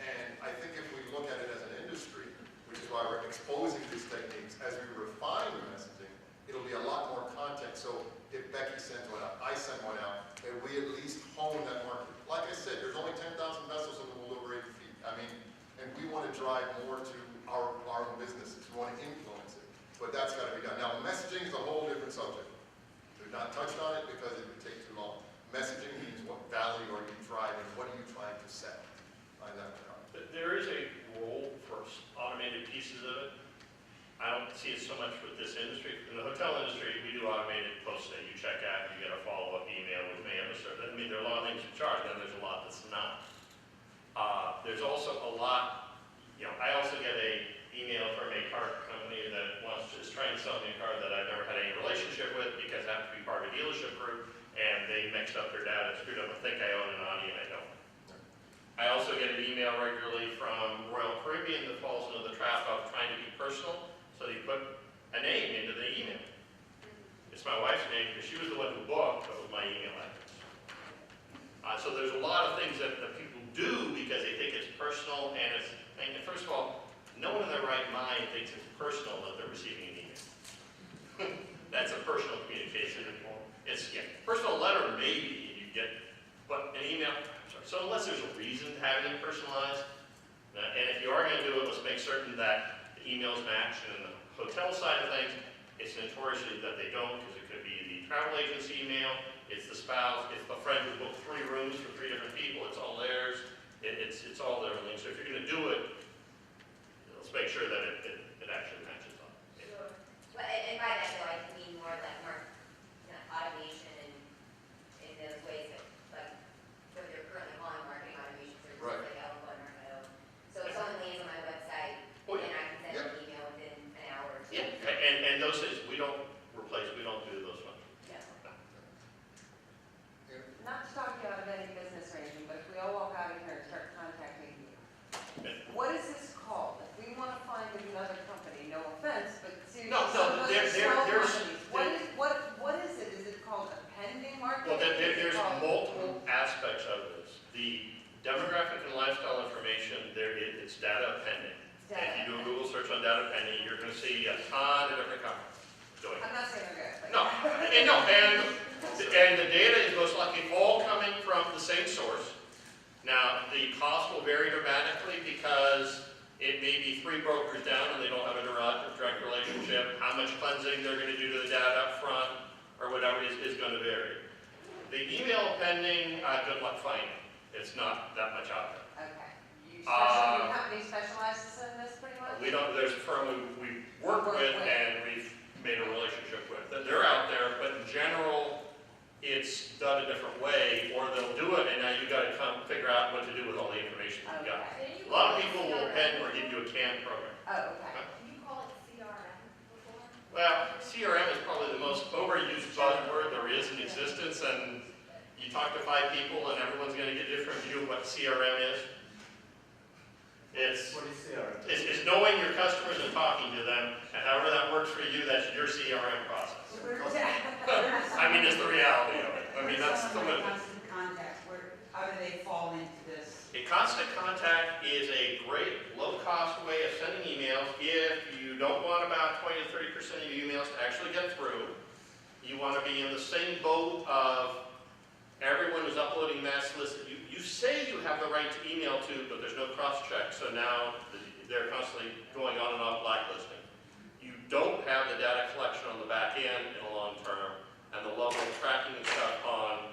And I think if we look at it as an industry, which is why we're exposing these techniques, as we refine the messaging, it'll be a lot more context. So if Becky sends one out, I send one out, and we at least hone that market. Like I said, there's only 10,000 vessels in the world over 80 feet. And we want to drive more to our own businesses. We want to influence it. But that's got to be done. Now, messaging is a whole different subject. We've not touched on it because it would take too long. Messaging means what value are you driving? What are you trying to set by that regard? There is a role for automated pieces of it. I don't see it so much with this industry. In the hotel industry, we do automated posting. You check out, you get a follow-up email, which may have a certain, there are a lot of things you charge, and there's a lot that's not. There's also a lot, I also get a email from a car company that is trying to sell me a car that I've never had any relationship with because I have to be part of a dealership group, and they mixed up their data, screwed up, I think I own an Audi and I don't. I also get an email regularly from Royal Caribbean that falls into the trap of trying to be personal, so they put a name into the email. It's my wife's name because she was the one who booked, but it was my email address. So there's a lot of things that people do because they think it's personal, and first of all, no one in their right mind thinks it's personal that they're receiving an email. That's a personal communication. Personal letter maybe you get, but an email, so unless there's a reason to have it personalized, and if you are going to do it, let's make certain that the emails match. And the hotel side of things, it's notoriously that they don't, because it could be the travel agency email, it's the spouse, it's the friend who booked 3 rooms for 3 different people, it's all theirs, it's all their links. So if you're going to do it, let's make sure that it actually matches up. Sure. Well, and by that though, I mean more like automation and in those ways that, like, what they're currently calling marketing automation services, Right. like Eloquent or Marketo. So if someone lands on my website, Oh, then I can send an email within an hour or two. Yeah, and those things we don't replace, we don't do those ones. Yeah. Not to talk you out of any business or anything, but if we all walk out of here and start contacting you, what is this called? If we want to find another company, no offense, but seriously, No, some of us are small there's- companies. What is it? Is it called appending marketing? Well, Is it there's called- multiple aspects of this. The demographic and lifestyle information, it's data appending. And if you do a Google search on data appending, you're going to see a ton of different companies doing it. I'm not saying they're good. No, and the data is most likely all coming from the same source. Now, the cost will vary dramatically because It may be 3 brokers down and they don't have a direct relationship. How much cleansing they're going to do to the data up front or whatever is going to vary. The email pending, good luck finding. It's not that much out there. Okay. Your company specializes in this pretty much? We don't, there's a firm we work with and we've made a relationship with. They're out there, but in general, it's done a different way, or they'll do it and now you got to come figure out what to do with all the information you've got. Okay. A lot of people will pen or give you a CAN program. Oh, okay. Can you call it CRM before? Well, CRM is probably the most overused buzzword there is in existence, and you talk to 5 people and everyone's going to get a different view of what CRM is. It's knowing your customers and talking to them, and however that works for you, that's your CRM process. I mean, it's the reality of it. I mean, that's the limit. Constant contact, how do they fall into this? A constant contact is a great low-cost way of sending emails. If you don't want about 20 to 30% of your emails to actually get through, you want to be in the same boat of everyone who's uploading mass lists that you say you have the right to email to, but there's no cross-check, so now they're constantly going on and off blacklisting. You don't have the data collection on the back end in the long term, and the level of tracking and stuff on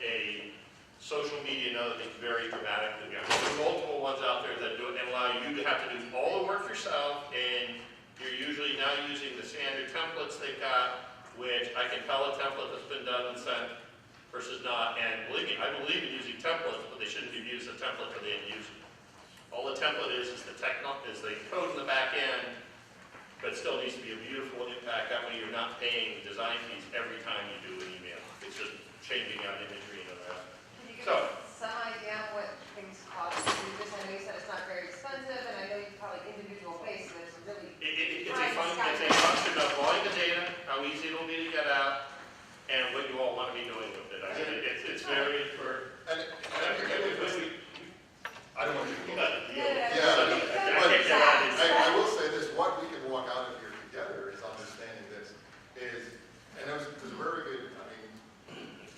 a social media and other things vary dramatically. There's multiple ones out there that do it and allow you to have to do all the work yourself, and you're usually now using the standard templates they've got, which I can tell a template that's been done and sent versus not. And believe me, I believe in using templates, but they shouldn't be used as a template for the end user. All the template is the code in the back end, but it still needs to be a beautiful impact. That way you're not paying design fees every time you do an email. It's just changing out imagery and the rest. Can you give So- us some idea on what things cost to do this? I know you said it's not very expensive, and I know you probably individual basis, it's really. It's a function of volume of data, how easy it'll be to get out, and what you all want to be doing with it. I mean, it's varied for. I don't want to. Yeah. I will say this, what we can walk out of here together is understanding this is, and there's a very good, I mean,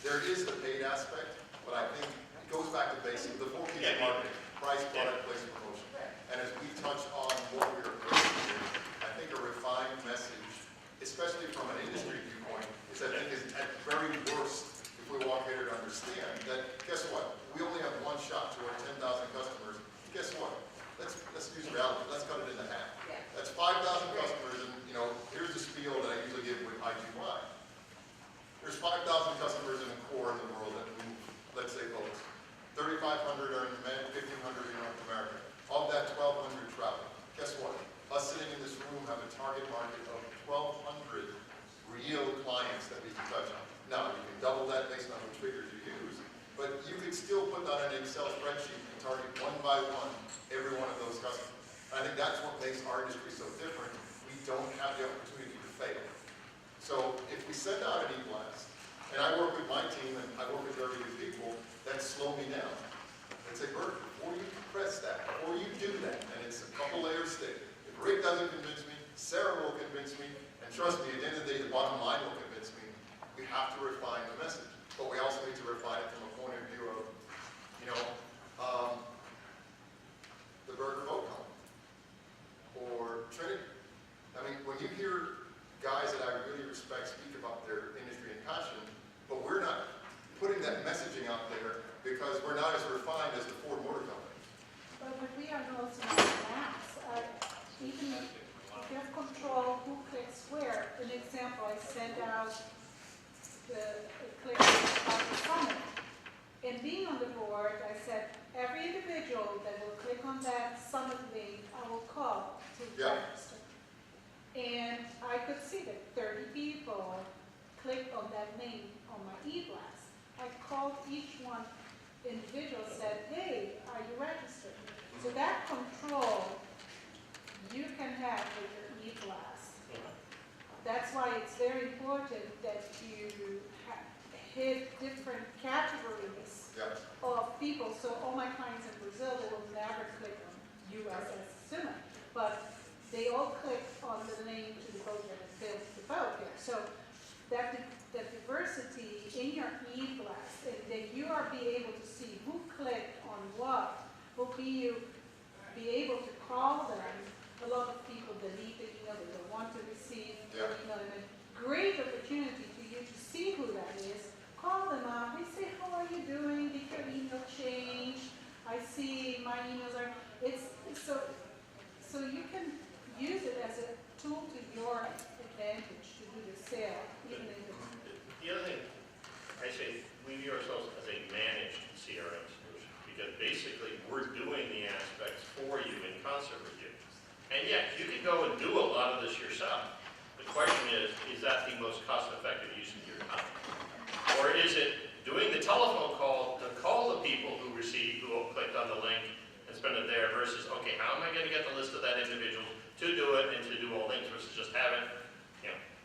there is the paid aspect, but I think it goes back to basic, the 4 P's of marketing, price, product, place, and promotion. And as we touch on what we're approaching here, I think a refined message, especially from an industry viewpoint, is I think is at very worst, if we walk here to understand that, guess what? We only have one shot to our 10,000 customers. Guess what? Let's use reality. Let's cut it into half. Yeah. That's 5,000 customers, and here's the spiel that I usually give with IGY. There's 5,000 customers in the core in the world that move, let's say, votes. 3,500 are in Japan, 1,500 in North America. Of that, 1,200 travel. Guess what? Us sitting in this room have a target market of 1,200 real clients that we can touch on. Now, you can double that based on which figures you use, but you could still put that in an Excel spreadsheet and target one by one every one of those customers. And I think that's what makes our industry so different. We don't have the opportunity to fail. So if we send out an e-blast, and I work with my team, and I work with very good people that slow me down and say, Bert, before you press that, before you do that, and it's a couple layers thick, if Rick doesn't convince me, Sarah will convince me, and trust me, at the end of the day, the bottom line will convince me. We have to refine the message, but we also need to refine it from a point of view of, the Burger Boat Company or Trinity. I mean, when you hear guys that I really respect speak about their industry and passion, but we're not putting that messaging out there because we're not as refined as the Ford Motor Company. But we are also not maps. Even if you have control who clicks where, an example, I sent out the click about the summit. And being on the board, I said, every individual that will click on that summit link, I will call to register. And I could see that 30 people clicked on that link on my e-blast. I called each one individual, said, hey, are you registered? So that control you can have with your e-blast. That's why it's very important that you hit different categories of people. So all my clients in Brazil, they will never click on US as a summit, but they all click on the link to the boat that builds the boat there. So that diversity in your e-blast, and that you are be able to see who clicked on what, will be you be able to call them. A lot of people delete the email, they don't want to receive the Yeah. email, and a great opportunity for you to see who that is. Call them up, they say, how are you doing, did your email change? I see my emails are, so you can use it as a tool to your advantage to do the sale, even if it's. The other thing, I say, we view ourselves as a managed CRM solution, because basically, we're doing the aspects for you in concert with you. And yeah, you can go and do a lot of this yourself. The question is that the most cost-effective use of your time? Or is it doing the telephone call to call the people who clicked on the link and spend it there versus, okay, how am I going to get the list of that individual to do it and to do all things versus just have it,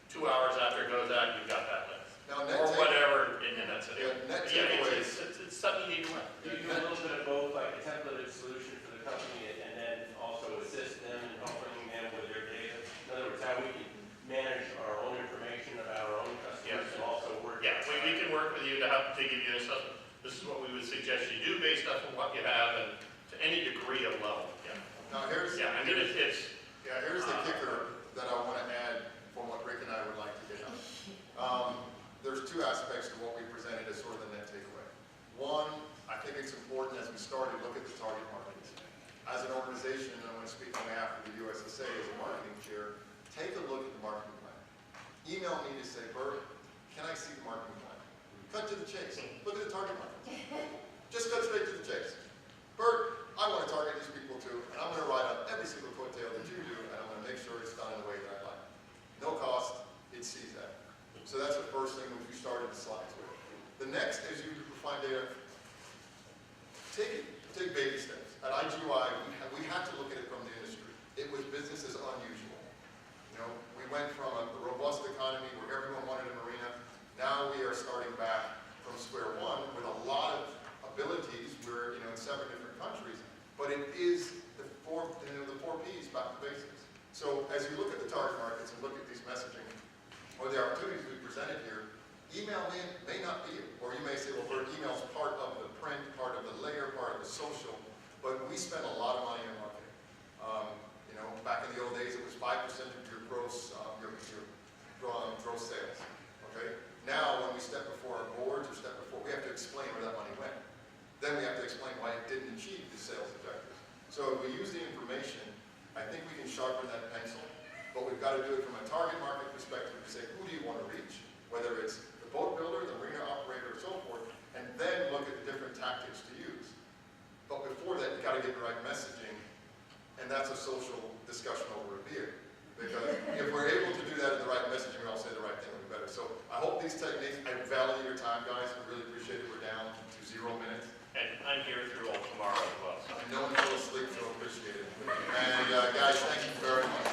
2 hours after it goes out, you've got that list. Now, Or whatever, and that's it. net Yeah, takeaways. it's something you need to learn. Do you do a little bit of both, like a templated solution for the company and then also assist them in helping them with their data? In other words, how we can manage our own information about our own customers and also work. Yeah, we can work with you to help to give you an assessment. This is what we would suggest you do based off of what you have and to any degree of level. Yeah. Now, here's Yeah, I mean, it's here's the kicker that I want to add from what Rick and I would like to get on. There's two aspects to what we presented as sort of the net takeaway. One, I think it's important as we started, look at the target markets. As an organization, and I'm going to speak on behalf of the USSA as a marketing chair, take a look at the marketing plan. Email me to say, Bert, can I see the marketing plan? Cut to the chase. Look at the target market. Just cut straight to the chase. Bert, I want to target these people too, and I'm going to ride on every single coattail that you do, and I'm going to make sure it's done in a way that I like. No cost, it sees that. So that's the first thing which we started the slides with. The next, as you refine data, take baby steps. At IGY, we had to look at it from the industry. It was business as unusual. We went from a robust economy where everyone wanted a marina. Now we are starting back from square one with a lot of abilities. We're in 7 different countries, but it is the four P's, back to basics. So as you look at the target markets and look at these messaging or the opportunities we presented here, email may not be it. Or you may say, well, Bert, email's part of the print, part of the layer, part of the social, but we spend a lot of money on marketing. Back in the old days, it was 5% of your gross sales. Okay. Now, when we step before our boards we have to explain where that money went. Then we have to explain why it didn't achieve the sales objectives. So if we use the information, I think we can sharpen that pencil, but we've got to do it from a target market perspective to say, who do you want to reach? Whether it's the boat builder, the marina operator, or so forth, and then look at the different tactics to use. But before that, you've got to get the right messaging, and that's a social discussion over a beer. Because if we're able to do that in the right messaging, we all say the right thing will be better. So I hope these techniques, I value your time, guys. I really appreciate it. We're down to 0 minutes. and I'm here through all tomorrow as well. So. No one fell asleep, so appreciate it. And guys, thank you very much.